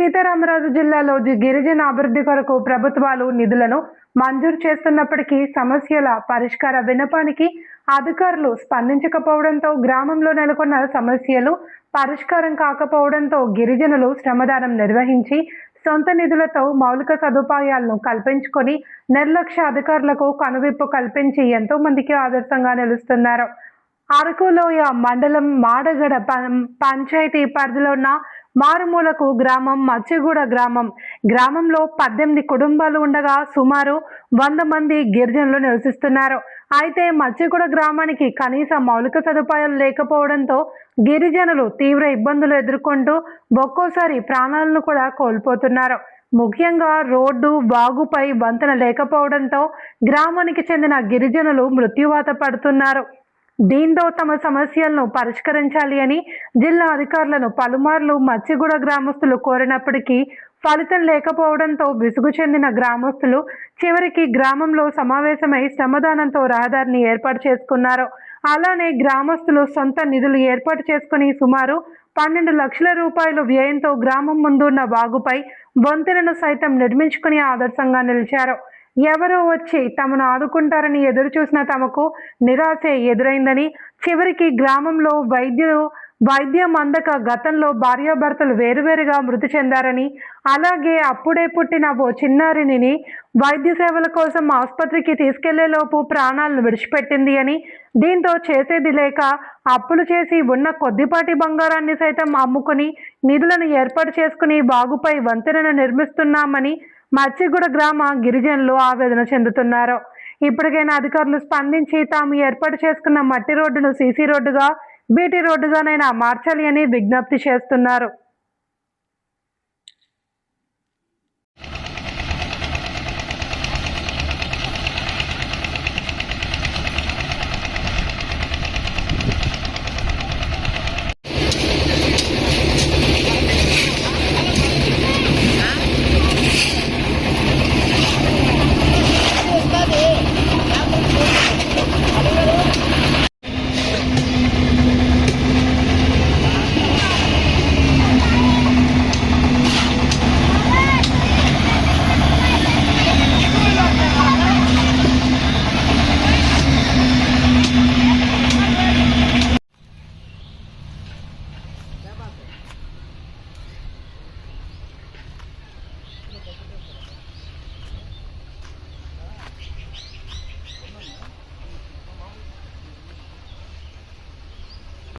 సీతారామరాజు జిల్లాలో గిరిజన అభివృద్ధి కొరకు ప్రభుత్వాలు నిధులను మంజూరు చేస్తున్నప్పటికీ సమస్యల పరిష్కార విన్నపానికి అధికారులు స్పందించకపోవడంతో గ్రామంలో నెలకొన్న సమస్యలు పరిష్కారం కాకపోవడంతో గిరిజనులు శ్రమదానం నిర్వహించి సొంత నిధులతో మౌలిక సదుపాయాలను కల్పించుకొని నిర్లక్ష్య అధికారులకు కనువిప్పు కల్పించి ఎంతో మందికి ఆదర్శంగా నిలుస్తున్నారు. అరకులోయ మండలం మాడగడ పంచాయతీ పరిధిలో ఉన్న మారుమూలకు గ్రామం మచ్చిగూడ గ్రామంలో 18 కుటుంబాలు ఉండగా సుమారు 100 మంది గిరిజనులు నివసిస్తున్నారు. అయితే మచ్చిగూడ గ్రామానికి కనీస మౌలిక సదుపాయాలు లేకపోవడంతో గిరిజనులు తీవ్ర ఇబ్బందులు ఎదుర్కొంటూ ఒక్కోసారి ప్రాణాలను కూడా కోల్పోతున్నారు. ముఖ్యంగా రోడ్డు వాగుపై వంతెన లేకపోవడంతో గ్రామానికి చెందిన గిరిజనులు మృత్యువాత పడుతున్నారు. దీంతో తమ సమస్యలను పరిష్కరించాలి అని జిల్లా అధికారులను పలుమార్లు మచ్చిగూడ గ్రామస్తులు కోరినప్పటికీ ఫలితం లేకపోవడంతో విసుగు చెందిన గ్రామస్తులు చివరికి గ్రామంలో సమావేశమై శ్రమదానంతో రహదారిని ఏర్పాటు చేసుకున్నారు. అలానే గ్రామస్తులు సొంత నిధులు ఏర్పాటు చేసుకుని సుమారు 12 లక్షల రూపాయలు వ్యయంతో గ్రామం ముందున్న వాగుపై వంతెనను సైతం నిర్మించుకుని ఆదర్శంగా నిలిచారు. ఎవరో వచ్చి తమను ఆదుకుంటారని ఎదురు చూసిన తమకు నిరాశే ఎదురైందని, చివరికి గ్రామంలో వైద్యం అందక గతంలో భార్యాభర్తలు వేరువేరుగా మృతి చెందారని, అలాగే అప్పుడే పుట్టిన ఓ చిన్నారిని వైద్య సేవల కోసం ఆసుపత్రికి తీసుకెళ్లేలోపు ప్రాణాలను విడిచిపెట్టింది అని, దీంతో చేసేది లేక అప్పులు చేసి ఉన్న కొద్దిపాటి బంగారాన్ని సైతం అమ్ముకుని నిధులను ఏర్పాటు చేసుకుని బాగుపై వంతెనను నిర్మిస్తున్నామని మచ్చిగూడ గ్రామ గిరిజనులు ఆవేదన చెందుతున్నారు. ఇప్పటికైనా అధికారులు స్పందించి తాము ఏర్పాటు చేసుకున్న మట్టి రోడ్డును సీసీ రోడ్డుగా, బీటీ రోడ్డుగానైనా మార్చాలి అని విజ్ఞప్తి చేస్తున్నారు.